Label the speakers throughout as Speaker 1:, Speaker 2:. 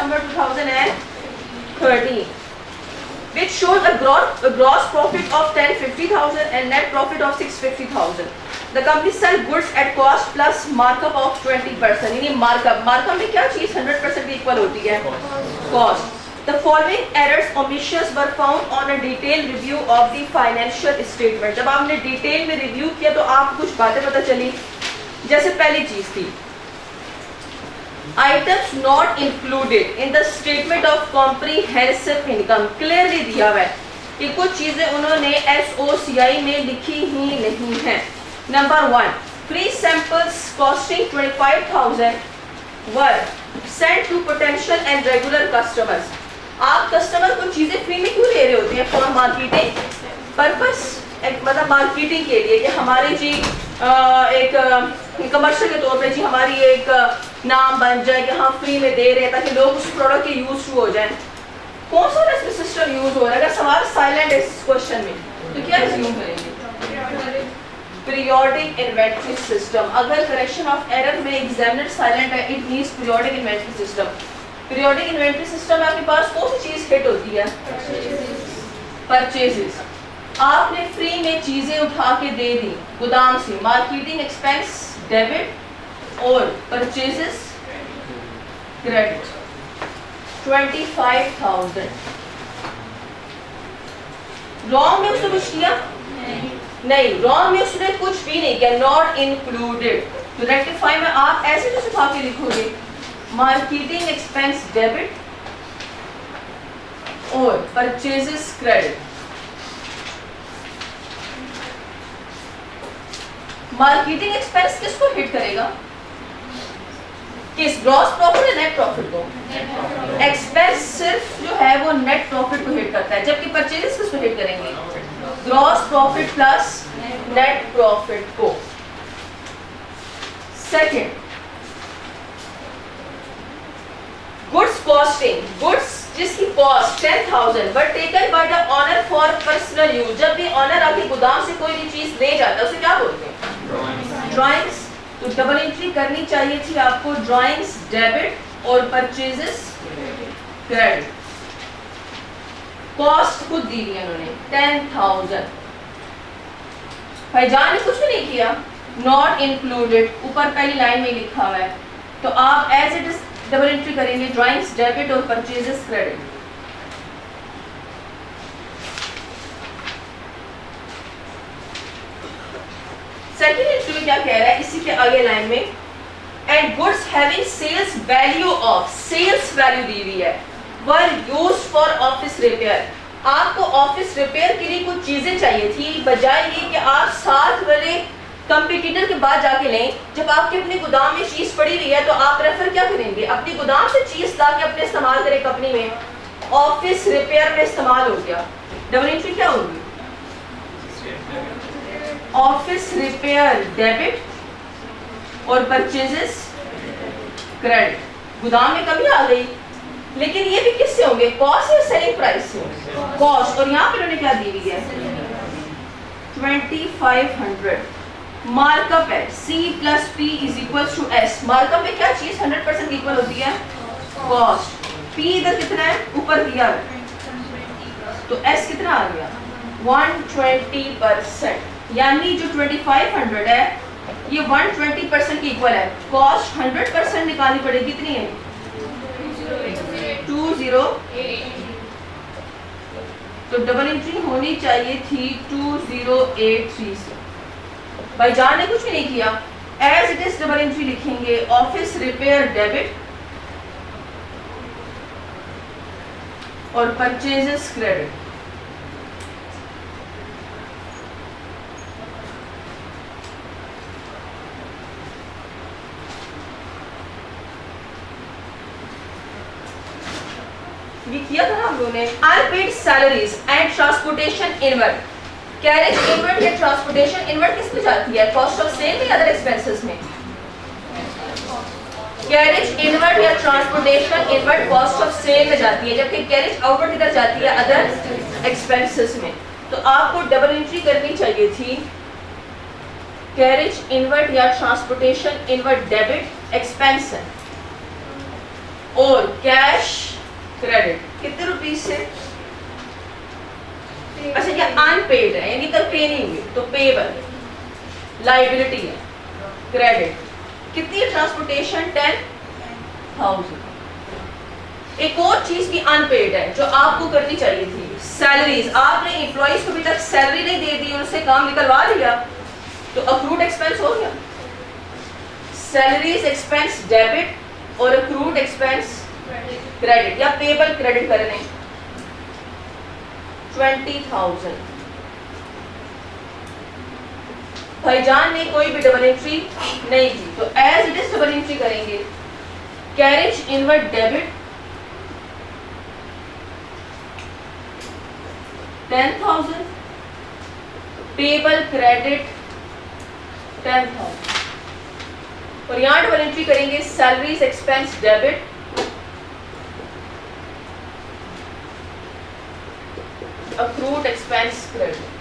Speaker 1: December 2013, which shows a gross profit of 1050,000 and net profit of 650,000. The company sell goods at cost plus markup of 20%. यानी markup में क्या चीज 100% equal होती है? Cost. The following errors, omissions were found on a detailed review of the financial statement. जब आपने detail में review किया तो आपको कुछ बातें पता चली. जैसे पहली चीज थी items not included in the statement of comprehensive income. Clearly दिया हुआ है कि कुछ चीजें उन्होंने SOCI में लिखी ही नहीं है. Number 1, free samples costing 25,000 were sent to potential and regular customers. आप कस्टमर को चीजें फ्री में क्यों दे रहे होते हैं? फॉर मार्केटिंग पर्पस, मतलब मार्केटिंग के लिए कि हमारी जी एक कमर्शियल के तौर पे जी हमारी एक नाम बन जाए कि हम फ्री में दे रहे हैं ताकि लोग उस प्रोडक्ट के यूज हो जाएं. कौन सा सिस्टम यूज हो रहा है? अगर सवाल साइलेंट है इस क्वेश्चन में तो क्या एज्यूम करेंगे? Periodic inventory system. अगर करेक्शन ऑफ एरर में एग्जामिनर साइलेंट है, it means periodic inventory system. Periodic inventory system में आपके पास कौन सी चीज हिट होती है? परचेजेस. आपने फ्री में चीजें उठा के दे दी गोदाम से. मार्केटिंग एक्सपेंस डेबिट और परचेजेस क्रेडिट 25,000. रॉन्ग में उसने कुछ किया? नहीं, रॉन्ग में उसने कुछ भी नहीं किया. Not included. तो रेक्टिफाई में आप ऐसे कैसे उठा के लिखोगे? मार्केटिंग एक्सपेंस डेबिट और परचेजेस क्रेडिट. मार्केटिंग एक्सपेंस किसको हिट करेगा? किस? ग्रॉस प्रॉफिट या नेट प्रॉफिट को? एक्सपेंस सिर्फ जो है वो नेट प्रॉफिट को हिट करता है, जबकि परचेजेस किसको हिट करेंगे? Gross profit plus net profit को. Second, goods costing. गुड्स जिसकी cost 10,000 but taken by the owner for personal use. जब भी ऑनर आके गोदाम से कोई भी चीज ले जाता है उसे क्या बोलते हैं? ड्राइंग्स. तो डबल एंट्री करनी चाहिए थी आपको ड्राइंग्स डेबिट और परचेजेस क्रेडिट. कॉस्ट खुद दी है उन्होंने 10,000. भाईजान ने कुछ भी नहीं किया. नॉट इंक्लूडेड ऊपर पहली लाइन में लिखा हुआ है, तो आप as it is double entry करेंगे ड्राइंग्स डेबिट और परचेजेस क्रेडिट. सेकंड एंट्री में क्या कह रहा है इसी के आगे लाइन में? And goods having sales value of, sales value दी हुई है, were used for office repair. आपको ऑफिस रिपेयर के लिए कुछ चीजें चाहिए थी, बजाय ये कि आप साथ वाले कंपटीटर के बाद जाके लें. जब आपके अपने गोदाम में चीज पड़ी हुई है तो आप रेफर क्या करेंगे? अपनी गोदाम से चीज ला के अपने इस्तेमाल करें कंपनी में. ऑफिस रिपेयर में इस्तेमाल हो गया. डबल एंट्री क्या होगी? ऑफिस रिपेयर डेबिट और परचेजेस क्रेडिट. गोदाम में कमी आ गई, लेकिन ये भी किससे होंगे? कॉस्ट या सेलिंग प्राइस से? कॉस्ट. और यहाँ पे उन्होंने क्या दी हुई है? 2500. मार्कअप है C plus P is equal to S. Markup में क्या चीज 100% इक्वल होती है? कॉस्ट. P इधर कितना है? ऊपर दिया है, तो S कितना आ गया? 120%. यानी जो 2500 है ये 120% की इक्वल है. कॉस्ट 100% निकालनी पड़ेगी. कितनी है? 208. तो डबल एंट्री होनी चाहिए थी 2083 से. भाईजान ने कुछ भी नहीं किया. As it is double entry लिखेंगे ऑफिस रिपेयर डेबिट और परचेजेस क्रेडिट. ये किया था हम लोगों ने. Unpaid salaries and transportation inward. Carriage inward या ट्रांसपोर्टेशन इनवर्ड किस में जाती है? कॉस्ट ऑफ सेल में, अदर एक्सपेंसेस में? कैरेज इनवर्ड या transportation inward cost of sale में जाती है, जबकि कैरेज आउटवर्ड किधर जाती है? अदर एक्सपेंसेस में. तो आपको डबल एंट्री करनी चाहिए थी कैरेज इनवर्ड या ट्रांसपोर्टेशन इनवर्ड डेबिट एक्सपेंस और कैश पेबल लाइबिलिटी है, क्रेडिट कितनी है, ट्रांसपोर्टेशन 10,000। एक और चीज भी अनपेड है जो आपको करनी चाहिए थी, सैलरीज। आपने एम्प्लॉइज को अभी तक सैलरी नहीं दे दी और उससे काम निकलवा लिया तो अक्रूड एक्सपेंस हो गया। सैलरीज एक्सपेंस डेबिट और अक्रूड एक्सपेंस क्रेडिट या पेबल क्रेडिट करने 20,000। भाईजान ने कोई भी डबल एंट्री नहीं की तो as it is double entry करेंगे। Carriage inward debit 10,000, payable credit 10,000 और यहां डबल एंट्री करेंगे salaries expense debit accrued expense credit.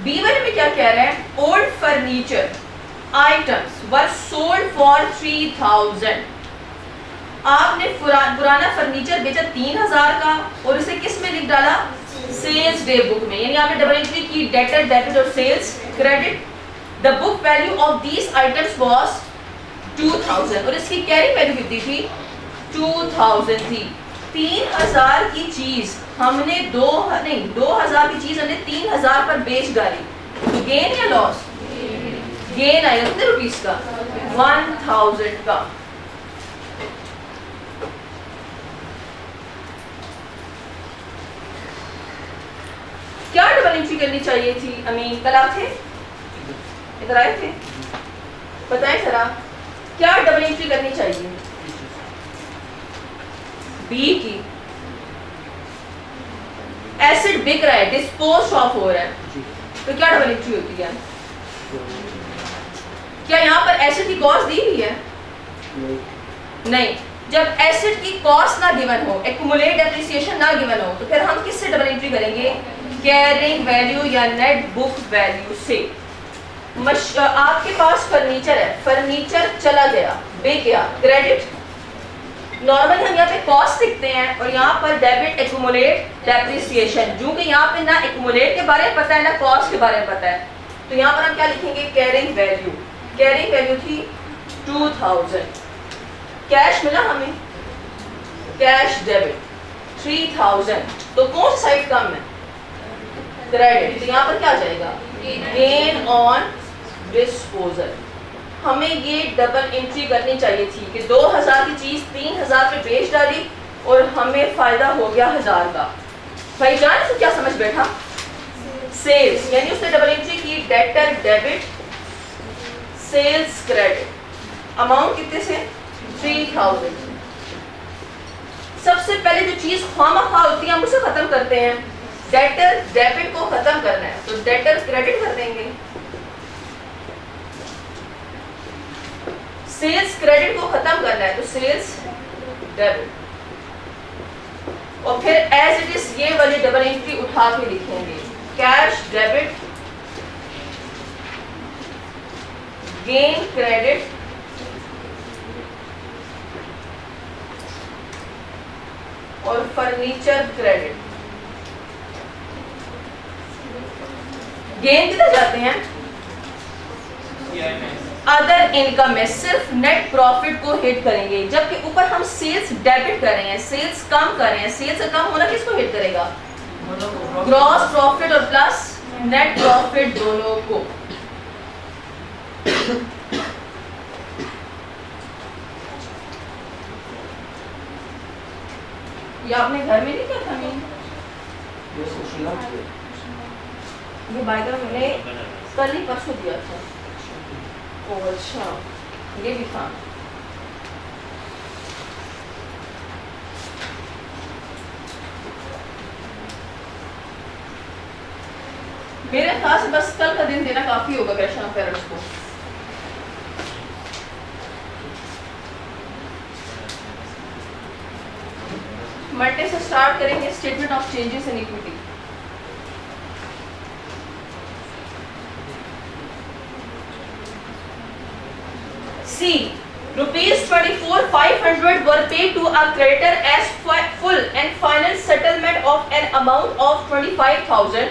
Speaker 1: B1 में क्या कह रहा है, old furniture items were sold for 3,000। आपने पुराना फर्नीचर बेचा 3,000 का और इसे किस में लिख डाला, सेल्स डे बुक में, यानी आपने डबल एंट्री की डेटर डेबिट और sales credit. The book value of these items was 2,000 और इसकी कैरिंग वैल्यू कितनी थी, 2,000 थी। 3,000 की चीज हमने 2,000 की चीज हमने 3,000 पर बेच डाली तो गेन या लॉस, गेन आएगा कितने रुपीस का, 1,000 का। क्या डबल एंट्री करनी चाहिए थी अमीन, कल आप थे, इधर आए थे, बताएं जरा क्या डबल एंट्री करनी चाहिए। बी की एसिड बिक रहा है, डिस्पोज ऑफ हो रहा है तो क्या डबल एंट्री होती है। क्या यहाँ पर एसिड की कॉस्ट दी हुई है, नहीं। जब एसिड की कॉस्ट ना गिवन हो, एक्युमुलेट डेप्रिसिएशन ना गिवन हो तो फिर हम किससे डबल एंट्री करेंगे, कैरिंग वैल्यू या नेट बुक वैल्यू से। आपके पास फर्नीचर है, फर्नीचर चला गया, बिक गया, क्रेडिट। नॉर्मली हम यहाँ पे कॉस्ट लिखते हैं और यहाँ पर डेबिट एक्युमुलेट डेप्रिसिएशन, क्योंकि यहाँ पे ना एक्युमुलेट के बारे में पता है ना कॉस्ट के बारे में पता है तो यहाँ पर हम क्या लिखेंगे, कैरिंग वैल्यू। कैरिंग वैल्यू थी 2,000। कैश मिला हमें, कैश डेबिट 3,000 तो कौन सा साइड कम है, क्रेडिट, तो यहाँ पर क्या जाएगा, गेन ऑन डिस्पोजल। हमें ये डबल एंट्री करनी चाहिए थी कि 2,000 की चीज 3,000 पे बेच डाली और हमें फायदा हो गया 1,000 का। भाईजान से क्या समझ बैठा, सेल्स, यानी उसने डबल एंट्री की debtor debit sales credit. Amount कितने से, 3,000। सबसे पहले जो चीज खामखा होती है हम उसे खत्म करते हैं, डेटर डेबिट को खत्म करना है तो डेटर क्रेडिट कर देंगे, सेल्स क्रेडिट को खत्म करना है तो सेल्स डेबिट, और फिर एज इट इज ये वाली डबल एंट्री उठा के लिखेंगे, कैश डेबिट गेन क्रेडिट और फर्नीचर क्रेडिट। गेन किधर जाते हैं, अदर इनकम में सिर्फ नेट प्रॉफिट को हिट करेंगे, जबकि ऊपर हम सेल्स डेबिट कर रहे हैं, सेल्स कम कर रहे हैं। सेल्स कम होना किसको हिट करेगा, ग्रॉस प्रॉफिट और प्लस नेट प्रॉफिट दोनों को। ये आपने घर में नहीं किया था, ये बाइकर मैंने कल ही परसों दिया था। ओ अच्छा, ये भी था। मेरे ख्याल से बस कल का दिन देना काफी होगा कैश पेरेंट्स को। मंडे से स्टार्ट करेंगे statement of changes in equity. C ₹24,500 were paid to a creditor as full and final settlement of an amount of 25,000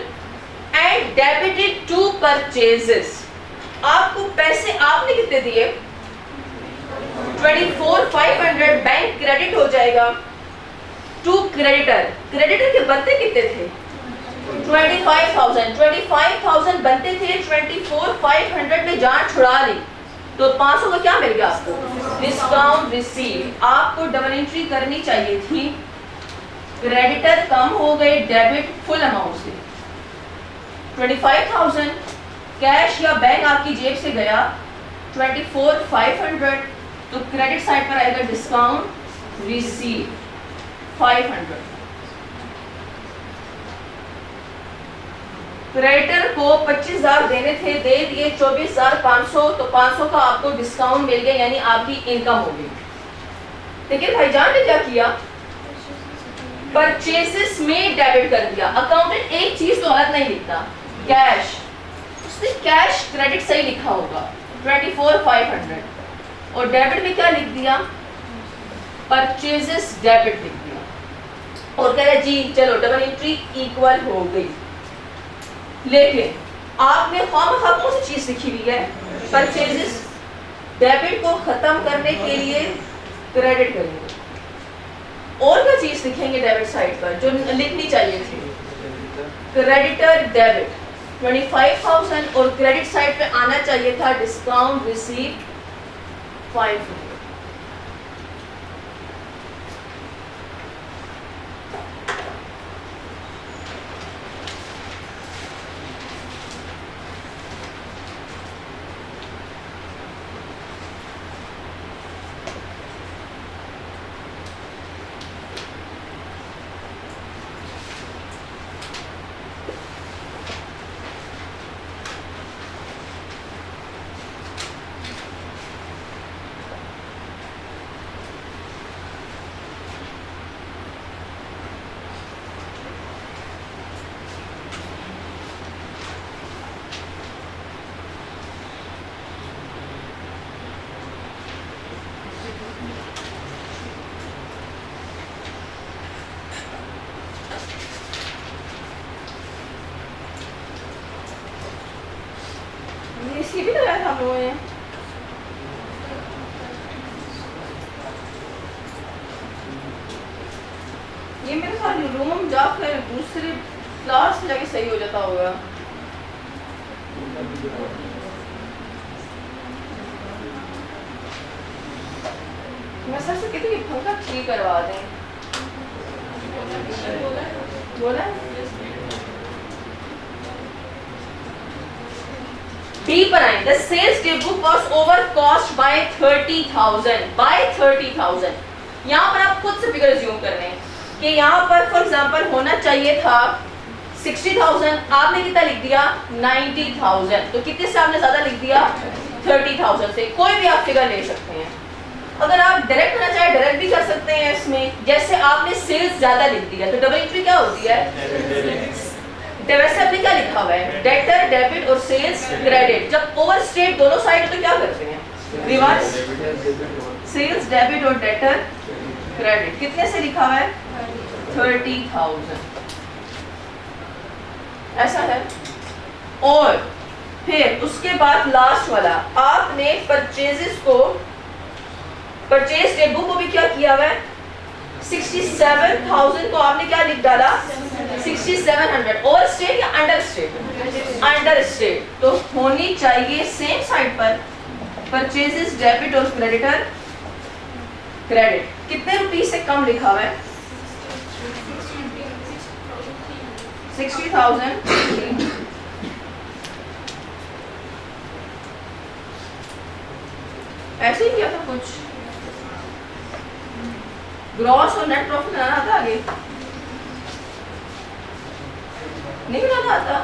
Speaker 1: and debited to purchases। आपको पैसे आपने कितने दिए? 24,500 बैंक क्रेडिट हो जाएगा टू क्रेडिटर। क्रेडिटर के बनते कितने थे? 25,000 बनते थे, 24,500 में जान छुड़ा ली तो 500 का क्या मिल गया आपको? Discount receive. आपको डबल एंट्री करनी चाहिए थी, क्रेडिटर कम हो गए डेबिट फुल अमाउंट से। 25,000 कैश या बैंक आपकी जेब से गया, 24,500 तो क्रेडिट साइड पर आएगा डिस्काउंट रिसीव 500। क्रेडिटर को 25,000 देने थे, दे दिए 24,500 तो 500 का आपको डिस्काउंट मिल गया, यानी आपकी इनकम हो गई। लेकिन भाईजान ने क्या किया? परचेसेस में डेबिट कर दिया। अकाउंटेंट एक चीज तो गलत नहीं लिखता, कैश। उसने कैश क्रेडिट सही लिखा होगा 24,500 और डेबिट में क्या लिख दिया? परचेसेस डेबिट लिख दिया और कह रहे जी चलो डबल एंट्री इक्वल हो गई। लेकिन आपने खामखा कौन सी चीज लिखी हुई है? परचेजेस। डेबिट को खत्म करने के लिए क्रेडिट करेंगे, और क्या चीज लिखेंगे डेबिट साइड पर जो लिखनी चाहिए थी? क्रेडिटर डेबिट 25,000 और क्रेडिट साइड पे आना चाहिए था डिस्काउंट रिसीव 500। इसकी भी लगाया था हम लोगों ने। ये मेरे साथ रूम जाकर दूसरे क्लास में जाके सही हो जाता होगा। मैं सर से कहती हूँ पंखा ठीक करवा दें। बोला बी पर आए। The sales day book was over cost by 30,000 by 30,000। यहाँ पर आप खुद से फिगर अज्यूम कर रहे हैं कि यहाँ पर फॉर एग्जांपल होना चाहिए था 60,000, आपने कितना लिख दिया? 90,000। तो कितने से आपने ज्यादा लिख दिया? 30,000 से। कोई भी आप फिगर ले सकते हैं। अगर आप डायरेक्ट करना चाहे डायरेक्ट भी कर सकते हैं इसमें। जैसे आपने सेल्स ज्यादा लिख दिया तो डबल एंट्री क्या होती है? वैसे आपने क्या लिखा हुआ है? डेटर डेबिट और सेल्स क्रेडिट। जब ओवर स्टेट दोनों साइड तो क्या करते हैं? रिवर्स। सेल्स डेबिट और डेटर क्रेडिट। कितने से लिखा हुआ है? 30,000 ऐसा है। और फिर उसके बाद लास्ट वाला आपने परचेजेस को, परचेज डे बुक को भी क्या किया हुआ है? 67,000 को आपने क्या लिख डाला? 6,700। ओवर स्टेट या अंडर स्टेट? Under state. तो होनी चाहिए सेम साइड पर परचेजेस डेबिट और क्रेडिटर क्रेडिट। कितने रुपीस से कम लिखा हुआ है? 60,000। ऐसे ही किया था कुछ। ग्रॉस और नेट प्रॉफिट बनाना था आगे नहीं बनाना आता।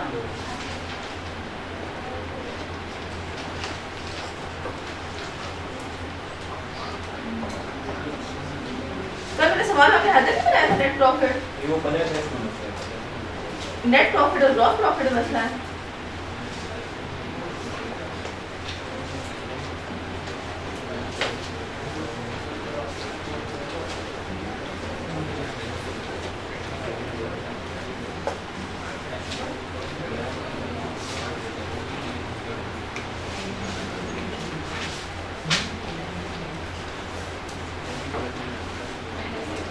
Speaker 1: सर मेरे सवाल आपने हद तक क्या है नेट प्रॉफिट? नेट प्रॉफिट और ग्रॉस प्रॉफिट मसला है।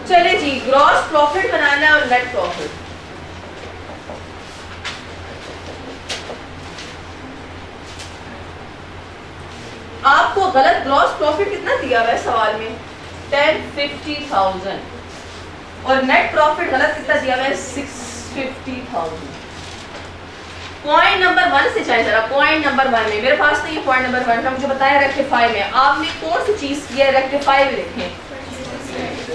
Speaker 1: चले जी, ग्रॉस प्रॉफिट बनाना है और नेट प्रॉफिट। आपको गलत ग्रॉस प्रॉफिट कितना दिया हुआ है सवाल में? 1050,000 और नेट प्रॉफिट गलत कितना दिया हुआ है? 650,000। पॉइंट नंबर 1 से जाए जरा। पॉइंट नंबर 1 में मेरे पास नहीं है, पॉइंट नंबर 1 में मुझे बताया रेक्टिफाई में आपने कौन सी चीज की है? रेक्टिफाई में देखें,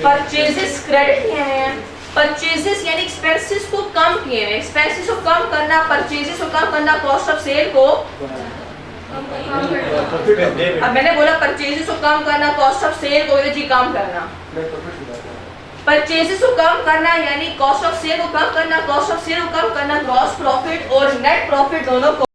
Speaker 1: परचेजेस क्रेडिट किए हैं। परचेजेस यानी एक्सपेंसेस को कम किए हैं। एक्सपेंसेस को कम करना, परचेजेस को कम करना, कॉस्ट ऑफ सेल को अब मैंने बोला परचेजेस को कम करना, कॉस्ट ऑफ सेल को जी कम करना। परचेजेस को कम करना यानी कॉस्ट ऑफ सेल को कम करना, कॉस्ट ऑफ सेल को कम करना, ग्रॉस प्रॉफिट और नेट प्रॉफिट दोनों को